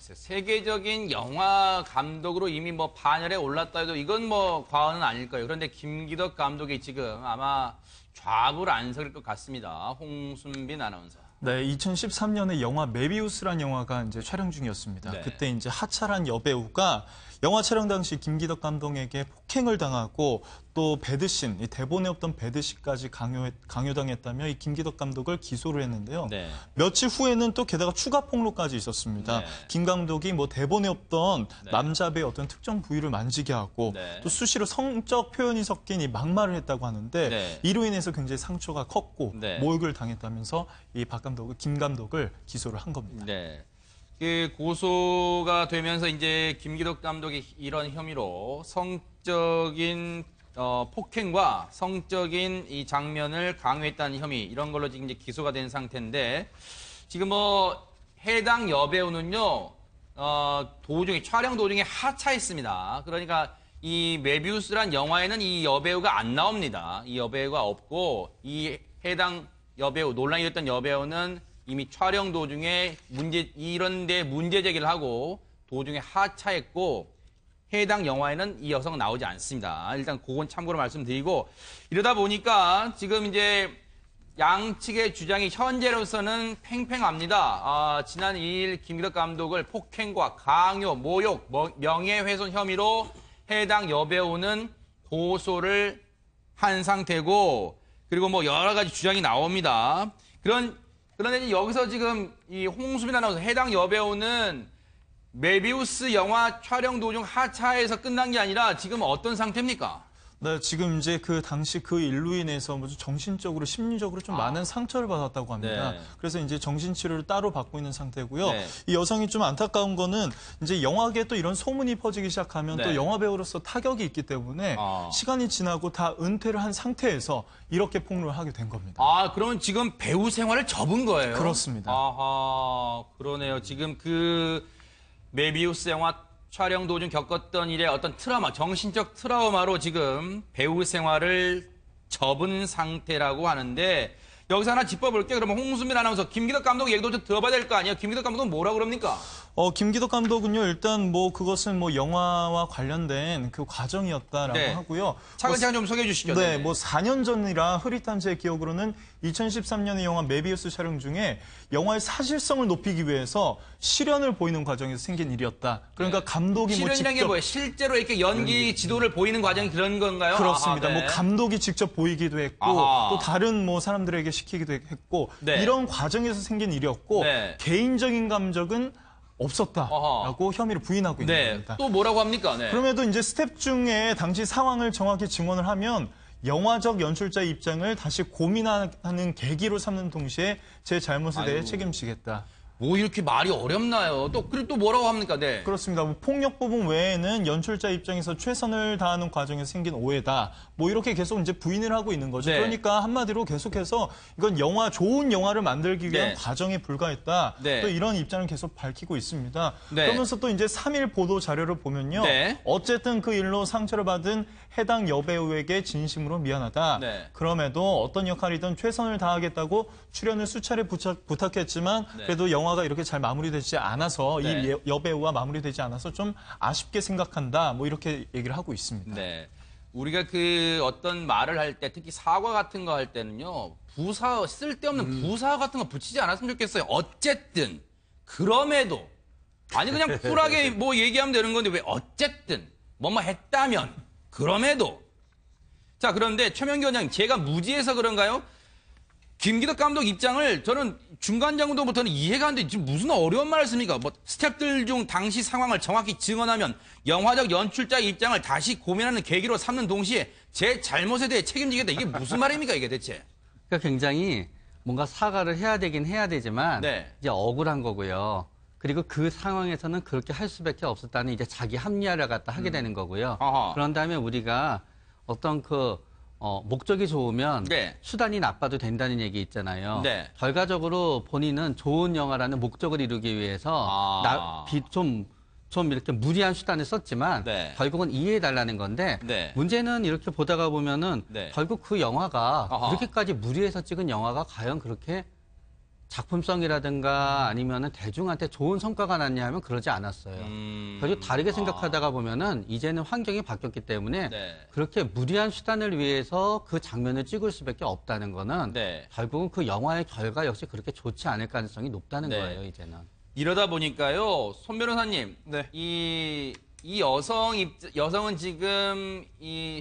글쎄, 세계적인 영화 감독으로 이미 뭐 반열에 올랐다 해도 이건 뭐 과언은 아닐 거예요. 그런데 김기덕 감독이 지금 아마 좌불 안 설 것 같습니다. 홍순빈 아나운서. 네, 2013년에 영화 메비우스란 영화가 이제 촬영 중이었습니다. 네. 그때 이제 하차란 여배우가 영화 촬영 당시 김기덕 감독에게 폭행을 당하고 또 배드신, 이 대본에 없던 배드신까지 강요당했다며 이 김기덕 감독을 기소를 했는데요. 네. 며칠 후에는 또 게다가 추가 폭로까지 있었습니다. 네. 김 감독이 뭐 대본에 없던 네. 남자 배의 어떤 특정 부위를 만지게 하고 네. 또 수시로 성적 표현이 섞인 이 막말을 했다고 하는데 네. 이로 인해서 굉장히 상처가 컸고 네. 모욕을 당했다면서 이 김 감독을 기소를 한 겁니다. 네. 그 고소가 되면서 이제 김기덕 감독이 이런 혐의로 성적인 폭행과 성적인 이 장면을 강요했다는 혐의 이런 걸로 지금 이제 기소가 된 상태인데 지금 뭐 해당 여배우는요 도중에 촬영 도중에 하차했습니다. 그러니까 이 메비우스란 영화에는 이 여배우가 안 나옵니다. 이 여배우가 없고 이 해당 여배우 논란이 됐던 여배우는 이미 촬영 도중에 이런 데 문제 제기를 하고 도중에 하차했고 해당 영화에는 이 여성은 나오지 않습니다. 일단 그건 참고로 말씀드리고 이러다 보니까 지금 이제 양측의 주장이 현재로서는 팽팽합니다. 지난 2일 김기덕 감독을 폭행과 강요, 모욕, 명예훼손 혐의로 해당 여배우는 고소를 한 상태고 그리고 뭐 여러 가지 주장이 나옵니다. 그런데 여기서 지금 이 홍수빈 아나운서 해당 여배우는 메비우스 영화 촬영 도중 하차해서 끝난 게 아니라 지금 어떤 상태입니까? 네, 지금 이제 그 당시 그 일로 인해서 뭐 정신적으로, 심리적으로 좀 많은 상처를 받았다고 합니다. 네. 그래서 이제 정신치료를 따로 받고 있는 상태고요. 네. 이 여성이 좀 안타까운 거는 이제 영화계에 또 이런 소문이 퍼지기 시작하면 네. 또 영화 배우로서 타격이 있기 때문에 시간이 지나고 다 은퇴를 한 상태에서 이렇게 폭로를 하게 된 겁니다. 그러면 지금 배우 생활을 접은 거예요? 그렇습니다. 아하, 그러네요. 지금 그 메비우스 영화 촬영 도중 겪었던 일의 어떤 트라우마, 정신적 트라우마로 지금 배우 생활을 접은 상태라고 하는데 여기서 하나 짚어볼게요. 그러면 홍수민 아나운서, 김기덕 감독 얘기도 좀 들어봐야 될 거 아니에요? 김기덕 감독은 뭐라고 그럽니까? 김기덕 감독은요, 일단 뭐 그것은 뭐 영화와 관련된 그 과정이었다라고 네. 하고요. 차근차근 좀 소개해 주시죠. 네, 뭐 4년 전이라 흐릿한 제 기억으로는 2013년의 영화 메비우스 촬영 중에 영화의 사실성을 높이기 위해서 실연을 보이는 과정에서 생긴 일이었다. 그러니까 감독이 뭐 실연이라는 게 직접 뭐예요? 실제로 이렇게 연기 지도를 보이는 과정이 그런 건가요? 그렇습니다. 네. 뭐 감독이 직접 보이기도 했고 또 다른 뭐 사람들에게 시키기도 했고 네. 이런 과정에서 생긴 일이었고 네. 개인적인 감정은 없었다라고 혐의를 부인하고 있는 네. 겁니다. 또 뭐라고 합니까? 네. 그럼에도 이제 스텝 중에 당시 상황을 정확히 증언을 하면 영화적 연출자의 입장을 다시 고민하는 계기로 삼는 동시에 제 잘못에 대해 책임지겠다. 뭐 이렇게 말이 어렵나요? 그리고 또 뭐라고 합니까? 네. 그렇습니다. 뭐 폭력 부분 외에는 연출자 입장에서 최선을 다하는 과정에서 생긴 오해다. 뭐 이렇게 계속 이제 부인을 하고 있는 거죠. 네. 그러니까 한마디로 계속해서 이건 좋은 영화를 만들기 위한 네. 과정에 불과했다. 네. 또 이런 입장을 계속 밝히고 있습니다. 네. 그러면서 또 이제 3일 보도 자료를 보면요. 네. 어쨌든 그 일로 상처를 받은 해당 여배우에게 진심으로 미안하다. 네. 그럼에도 어떤 역할이든 최선을 다하겠다고 출연을 수차례 부탁했지만 네. 그래도 영화가 이렇게 잘 마무리되지 않아서 네. 이 여배우와 마무리되지 않아서 좀 아쉽게 생각한다. 뭐 이렇게 얘기를 하고 있습니다. 네. 우리가 그 어떤 말을 할 때 특히 사과 같은 거 할 때는요. 쓸데없는 부사 같은 거 붙이지 않았으면 좋겠어요. 어쨌든 그럼에도 아니 그냥 쿨하게 뭐 얘기하면 되는 건데 왜 어쨌든 뭐뭐 했다면 그럼에도 자 그런데 최명기 원장님 제가 무지해서 그런가요? 김기덕 감독 입장을 저는 중간 정도부터는 이해가 안 돼. 지금 무슨 어려운 말을 씁니까? 뭐 스태프들 중 당시 상황을 정확히 증언하면 영화적 연출자의 입장을 다시 고민하는 계기로 삼는 동시에 제 잘못에 대해 책임지겠다. 이게 무슨 말입니까 이게 대체? 그러니까 굉장히 뭔가 사과를 해야 되긴 해야 되지만 네. 이제 억울한 거고요. 그리고 그 상황에서는 그렇게 할 수밖에 없었다는 이제 자기 합리화를 갖다 하게 되는 거고요. 아하. 그런 다음에 우리가 어떤 목적이 좋으면 네. 수단이 나빠도 된다는 얘기 있잖아요. 네. 결과적으로 본인은 좋은 영화라는 목적을 이루기 위해서 좀 이렇게 무리한 수단을 썼지만 네. 결국은 이해해달라는 건데 네. 문제는 이렇게 보다가 보면은 네. 결국 그 영화가 아하. 그렇게까지 무리해서 찍은 영화가 과연 그렇게 작품성이라든가 아니면은 대중한테 좋은 성과가 났냐 하면 그러지 않았어요. 그리고 다르게 생각하다가 보면은 이제는 환경이 바뀌었기 때문에 네. 그렇게 무리한 수단을 위해서 그 장면을 찍을 수밖에 없다는 거는 네. 결국은 그 영화의 결과 역시 그렇게 좋지 않을 가능성이 높다는 네. 거예요, 이제는. 이러다 보니까요, 손 변호사님, 네. 이 여성은 지금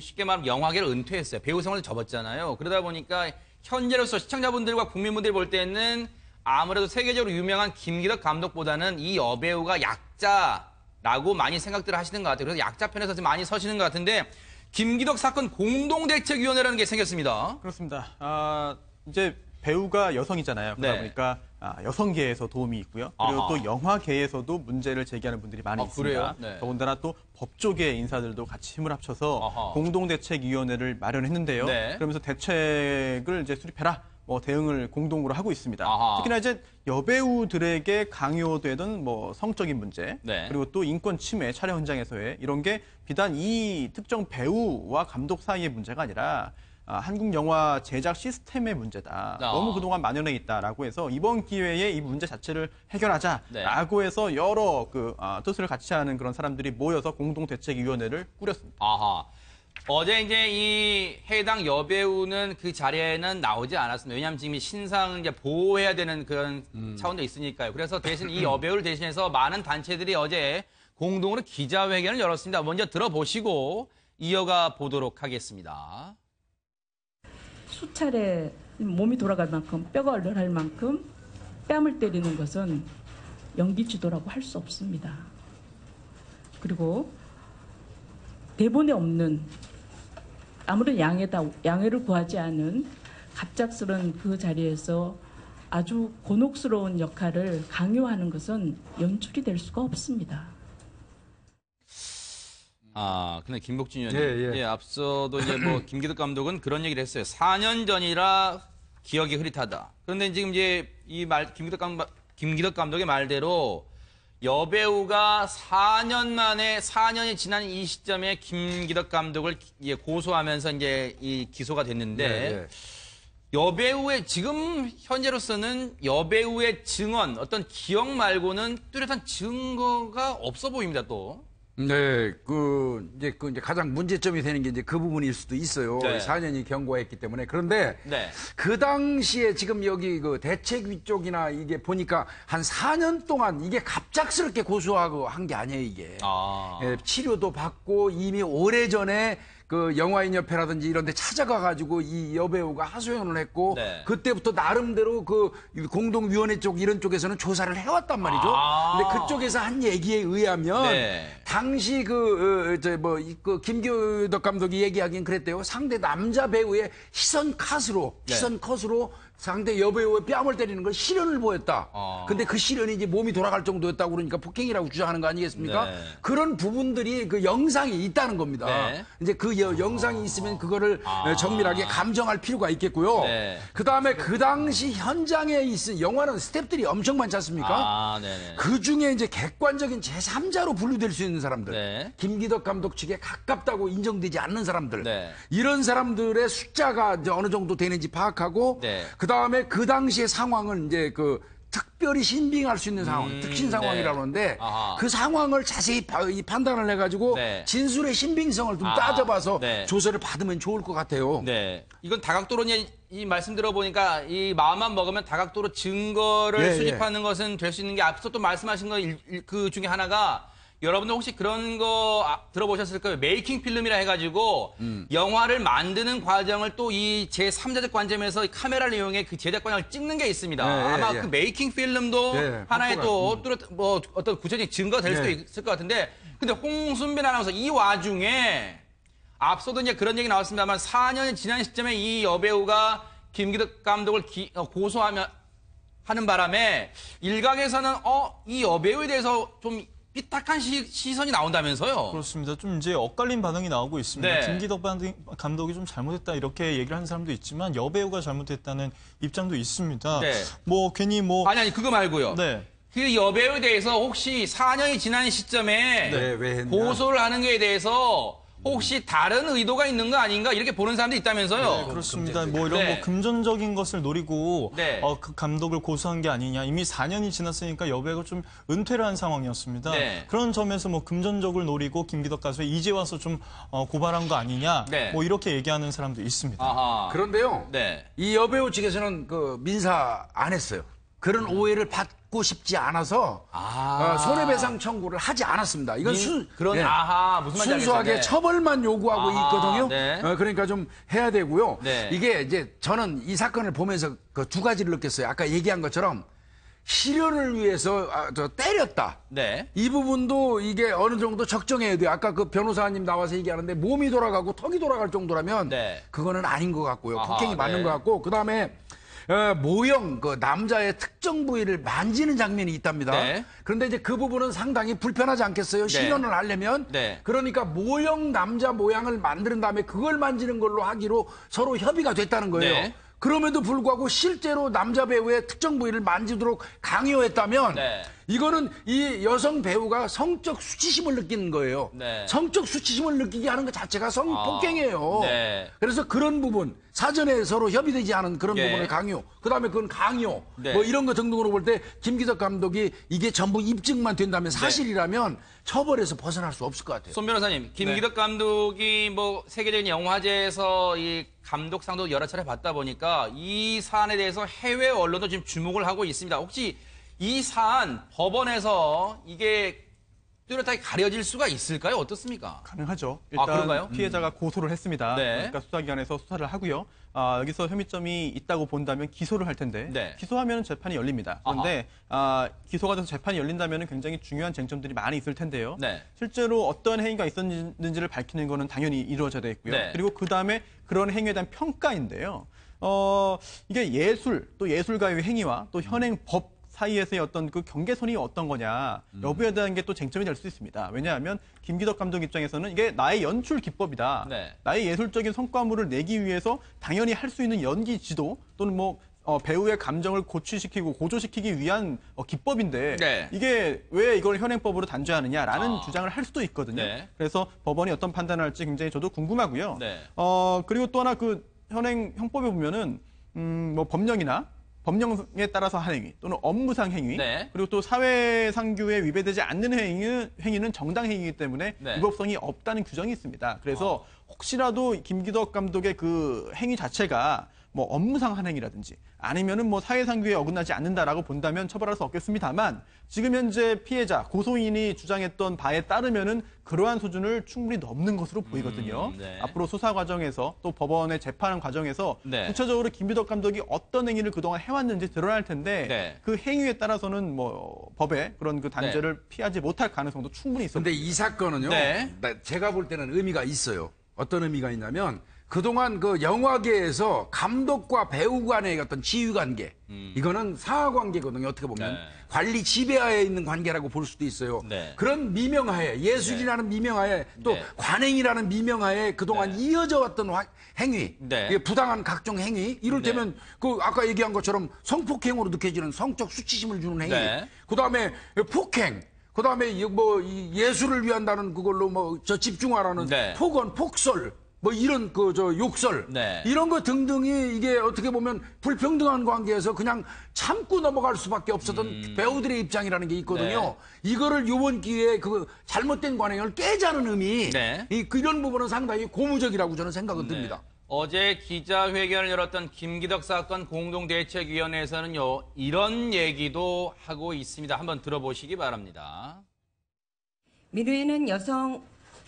쉽게 말하면 영화계를 은퇴했어요. 배우성을 접었잖아요. 그러다 보니까 현재로서 시청자분들과 국민분들이 볼 때는 아무래도 세계적으로 유명한 김기덕 감독보다는 이 여배우가 약자라고 많이 생각들을 하시는 것 같아요. 그래서 약자 편에서 좀 많이 서시는 것 같은데 김기덕 사건 공동대책위원회라는 게 생겼습니다. 그렇습니다. 이제 배우가 여성이잖아요. 그러다 네. 보니까 여성계에서 도움이 있고요. 그리고 아하. 또 영화계에서도 문제를 제기하는 분들이 많이 있습니다. 그래요? 네. 더군다나 또 법조계 인사들도 같이 힘을 합쳐서 아하. 공동대책위원회를 마련했는데요. 네. 그러면서 대책을 이제 수립해라. 대응을 공동으로 하고 있습니다. 아하. 특히나 이제 여배우들에게 강요되던 성적인 문제, 네. 그리고 또 인권 침해, 촬영 현장에서의 이런 게 비단 이 특정 배우와 감독 사이의 문제가 아니라 한국 영화 제작 시스템의 문제다. 너무 그동안 만연해 있다라고 해서 이번 기회에 이 문제 자체를 해결하자라고 네. 해서 여러 뜻을 같이 하는 그런 사람들이 모여서 공동대책위원회를 꾸렸습니다. 아하. 어제 이제 이 해당 여배우는 그 자리에는 나오지 않았습니다. 왜냐하면 지금 이 신상을 이제 보호해야 되는 그런 차원도 있으니까요. 그래서 대신 이 여배우를 대신해서 많은 단체들이 어제 공동으로 기자회견을 열었습니다. 먼저 들어보시고 이어가 보도록 하겠습니다. 수차례 몸이 돌아갈 만큼 뼈가 얼얼할 만큼 뺨을 때리는 것은 연기 지도라고 할 수 없습니다. 그리고 대본에 없는 아무런 양해를 구하지 않은 갑작스런 그 자리에서 아주 곤혹스러운 역할을 강요하는 것은 연출이 될 수가 없습니다. 근데 김복진 의원님, 앞서도 이제 김기덕 감독은 그런 얘기를 했어요. 4년 전이라 기억이 흐릿하다. 그런데 지금 이제 김기덕 감독의 말대로 여배우가 4년이 지난 이 시점에 김기덕 감독을 고소하면서 이제 기소가 됐는데 여배우의 지금 현재로서는 여배우의 증언, 어떤 기억 말고는 뚜렷한 증거가 없어 보입니다. 또. 네, 이제 가장 문제점이 되는 게 이제 그 부분일 수도 있어요. 네. 4년이 경과했기 때문에. 그런데 네. 그 당시에 지금 여기 대책위 쪽이나 이게 보니까 한 4년 동안 이게 갑작스럽게 고소하고 한 게 아니에요, 이게. 치료도 받고 이미 오래전에 그 영화인협회라든지 이런 데 찾아가가지고 이 여배우가 하소연을 했고 네. 그때부터 나름대로 그 공동위원회 쪽 이런 쪽에서는 조사를 해왔단 말이죠. 근데 그쪽에서 한 얘기에 의하면 네. 당시 김기덕 감독이 얘기하긴 그랬대요. 상대 남자 배우의 시선 컷으로 상대 여배우의 뺨을 때리는 걸 실현을 보였다. 근데 그 실현이 이제 몸이 돌아갈 정도였다고 그러니까 폭행이라고 주장하는 거 아니겠습니까? 네. 그런 부분들이 그 영상이 있다는 겁니다. 네. 이제 그 영상이 있으면 그거를 정밀하게 감정할 필요가 있겠고요. 네. 그다음에 그 당시 현장에 있은 영화는 스태프들이 엄청 많지 않습니까? 네네. 그 중에 이제 객관적인 제3자로 분류될 수 있는 사람들, 네. 김기덕 감독 측에 가깝다고 인정되지 않는 사람들, 네. 이런 사람들의 숫자가 이제 어느 정도 되는지 파악하고, 네. 그 다음에 그 당시의 상황을 이제 특별히 신빙할 수 있는 상황, 특신 상황이라고 하는데 아하. 그 상황을 자세히 판단을 해가지고 네. 진술의 신빙성을 좀 따져봐서 네. 조사를 받으면 좋을 것 같아요. 네. 이건 다각도로 이 말씀 들어보니까 이 마음만 먹으면 다각도로 증거를 예, 수집하는 것은 될 수 있는 게 앞서 또 말씀하신 거 그 중에 하나가 여러분들 혹시 그런 거 들어보셨을 거예요. 메이킹 필름이라 해가지고 영화를 만드는 과정을 또 이 제3자적 관점에서 카메라를 이용해 그 제작 과정을 찍는 게 있습니다. 아마 그 메이킹 필름도 하나의 또 어떤 구체적인 증거가 될 수도 있을 것 같은데 근데 홍순빈 아나운서 이 와중에 앞서도 이제 그런 얘기 나왔습니다만 4년이 지난 시점에 이 여배우가 김기덕 감독을 고소하는 바람에 일각에서는 이 여배우에 대해서 좀 삐딱한 시선이 나온다면서요? 그렇습니다. 좀 이제 엇갈린 반응이 나오고 있습니다. 네. 김기덕 감독이 좀 잘못했다 이렇게 얘기를 하는 사람도 있지만 여배우가 잘못했다는 입장도 있습니다. 네. 괜히 아니 그거 말고요. 네. 그 여배우에 대해서 혹시 4년이 지난 시점에 왜 했냐? 고소를 하는 거에 대해서 혹시 다른 의도가 있는 거 아닌가 이렇게 보는 사람도 있다면서요. 네, 그렇습니다. 뭐 이런 네. 뭐 금전적인 것을 노리고 네. 그 감독을 고소한 게 아니냐. 이미 4년이 지났으니까 여배우가 좀 은퇴를 한 상황이었습니다. 네. 그런 점에서 뭐 금전적을 노리고 김기덕 가수에 이제 와서 좀 고발한 거 아니냐. 네. 뭐 이렇게 얘기하는 사람도 있습니다. 아하. 그런데요. 네. 이 여배우 측에서는 그 민사 안 했어요. 그런 오해를 받고 싶지 않아서 손해배상 청구를 하지 않았습니다. 이건 그런 예. 아하 무슨 말인지 순수하게 알겠어요. 네. 처벌만 요구하고 아하, 있거든요. 네. 그러니까 좀 해야 되고요. 네. 이게 이제 저는 이 사건을 보면서 그 두 가지를 느꼈어요. 아까 얘기한 것처럼 실현을 위해서 때렸다. 네. 이 부분도 이게 어느 정도 적정해야 돼요. 아까 그 변호사님 나와서 얘기하는데 몸이 돌아가고 턱이 돌아갈 정도라면 네. 그거는 아닌 것 같고요. 아하, 폭행이 맞는 네. 것 같고 그다음에 모형 그 남자의 특정 부위를 만지는 장면이 있답니다. 네. 그런데 이제 그 부분은 상당히 불편하지 않겠어요? 실현을 하려면. 네. 그러니까 모형 남자 모양을 만드는 다음에 그걸 만지는 걸로 하기로 서로 협의가 됐다는 거예요. 네. 그럼에도 불구하고 실제로 남자 배우의 특정 부위를 만지도록 강요했다면 네. 이거는 이 여성 배우가 성적 수치심을 느끼는 거예요. 네. 성적 수치심을 느끼게 하는 것 자체가 성폭행이에요. 네. 그래서 그런 부분, 사전에 서로 협의되지 않은 그런 예. 부분의 강요, 그다음에 그건 강요, 네. 뭐 이런 거 등등으로 볼 때 김기덕 감독이 이게 전부 입증만 된다면 네. 사실이라면 처벌에서 벗어날 수 없을 것 같아요. 손 변호사님, 김기덕 감독이 뭐 세계적인 영화제에서 이 감독상도 여러 차례 받다 보니까 이 사안에 대해서 해외 언론도 지금 주목을 하고 있습니다. 혹시 이 사안 법원에서 이게 뚜렷하게 가려질 수가 있을까요? 어떻습니까? 가능하죠. 아, 일단 그런가요? 피해자가 고소를 했습니다. 네. 그러니까 수사기관에서 수사를 하고요. 여기서 혐의점이 있다고 본다면 기소를 할 텐데 네. 기소하면 재판이 열립니다. 그런데 기소가 돼서 재판이 열린다면 굉장히 중요한 쟁점들이 많이 있을 텐데요. 네. 실제로 어떤 행위가 있었는지를 밝히는 것은 당연히 이루어져야 되겠고요. 네. 그리고 그 다음에 그런 행위에 대한 평가인데요. 이게 예술 또 예술가의 행위와 또 현행 법 사이에서의 어떤 그 경계선이 어떤 거냐 여부에 대한 게 또 쟁점이 될 수 있습니다. 왜냐하면 김기덕 감독 입장에서는 이게 나의 연출 기법이다. 네. 나의 예술적인 성과물을 내기 위해서 당연히 할 수 있는 연기 지도 또는 뭐 배우의 감정을 고취시키고 고조시키기 위한 기법인데 네. 이게 왜 이걸 현행법으로 단죄하느냐라는 주장을 할 수도 있거든요. 네. 그래서 법원이 어떤 판단을 할지 굉장히 저도 궁금하고요. 네. 그리고 또 하나 그 현행 형법에 보면은 뭐 법령에 따라서 한 행위 또는 업무상 행위 네. 그리고 또 사회상규에 위배되지 않는 행위는 정당행위이기 때문에 네. 위법성이 없다는 규정이 있습니다. 그래서 혹시라도 김기덕 감독의 그 행위 자체가 뭐 업무상 한 행위라든지 아니면은 뭐 사회상규에 어긋나지 않는다라고 본다면 처벌할 수 없겠습니다만 지금 현재 피해자 고소인이 주장했던 바에 따르면은 그러한 수준을 충분히 넘는 것으로 보이거든요. 네. 앞으로 수사 과정에서 또 법원의 재판 과정에서 네. 구체적으로 김기덕 감독이 어떤 행위를 그동안 해왔는지 드러날 텐데 네. 그 행위에 따라서는 뭐 법의 그런 그 단죄를 피하지 못할 가능성도 충분히 있습니다. 근데 이 사건은요. 네. 제가 볼 때는 의미가 있어요. 어떤 의미가 있냐면 그동안 그 영화계에서 감독과 배우 간의 어떤 지휘관계 이거는 사하관계거든요. 어떻게 보면 네. 관리 지배하에 있는 관계라고 볼 수도 있어요. 네. 그런 미명하에 예술이라는 미명하에 또 네. 관행이라는 미명하에 그동안 네. 이어져 왔던 행위, 네. 이게 부당한 각종 행위 이를테면 그 아까 얘기한 것처럼 성폭행으로 느껴지는 성적 수치심을 주는 행위, 네. 그다음에 폭행. 그다음에 예술을 위한다는 그걸로 뭐 저 집중하라는 네. 폭언, 폭설, 뭐 이런 욕설 네. 이런 거 등등이 이게 어떻게 보면 불평등한 관계에서 그냥 참고 넘어갈 수밖에 없었던 배우들의 입장이라는 게 있거든요. 네. 이거를 이번 기회에 그 잘못된 관행을 깨자는 의미, 네. 이런 부분은 상당히 고무적이라고 저는 생각은 듭니다. 어제 기자회견을 열었던 김기덕 사건 공동대책위원회에서는요, 이런 얘기도 하고 있습니다. 한번 들어보시기 바랍니다. 민우회는 여성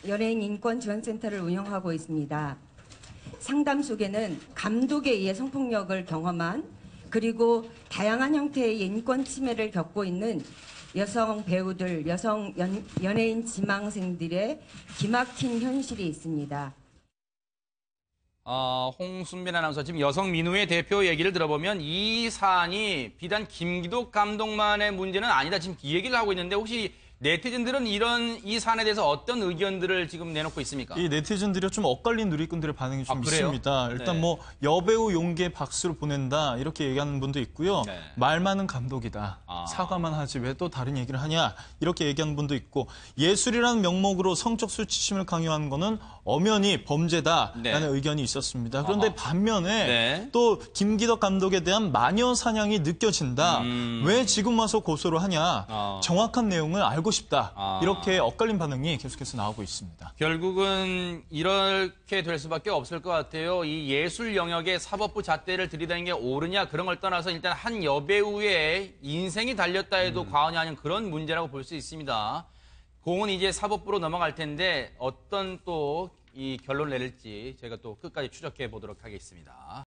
연예인 인권지원센터를 운영하고 있습니다. 상담 속에는 감독에 의해 성폭력을 경험한 그리고 다양한 형태의 인권 침해를 겪고 있는 여성 배우들, 여성 연예인 지망생들의 기막힌 현실이 있습니다. 홍순빈 아나운서, 지금 여성민우회 대표 얘기를 들어보면 이 사안이 비단 김기덕 감독만의 문제는 아니다. 지금 이 얘기를 하고 있는데 혹시 네티즌들은 이 사안에 대해서 어떤 의견들을 지금 내놓고 있습니까? 이 네티즌들이 좀 엇갈린 누리꾼들의 반응이 좀 그래요? 있습니다. 일단 네. 뭐 여배우 용기에 박수를 보낸다 이렇게 얘기하는 분도 있고요. 네. 말 많은 감독이다. 사과만 하지 왜 또 다른 얘기를 하냐 이렇게 얘기하는 분도 있고 예술이라는 명목으로 성적 수치심을 강요하는 거는 엄연히 범죄다라는 네. 의견이 있었습니다. 그런데 반면에 네. 또 김기덕 감독에 대한 마녀 사냥이 느껴진다. 왜 지금 와서 고소를 하냐. 정확한 내용을 알고 싶다. 이렇게 엇갈린 반응이 계속해서 나오고 있습니다. 결국은 이렇게 될 수밖에 없을 것 같아요. 이 예술 영역에 사법부 잣대를 들이대는 게 옳으냐 그런 걸 떠나서 일단 한 여배우의 인생이 달렸다 해도 과언이 아닌 그런 문제라고 볼 수 있습니다. 공은 이제 사법부로 넘어갈 텐데 어떤 또 이 결론을 내릴지 저희가 또 끝까지 추적해 보도록 하겠습니다.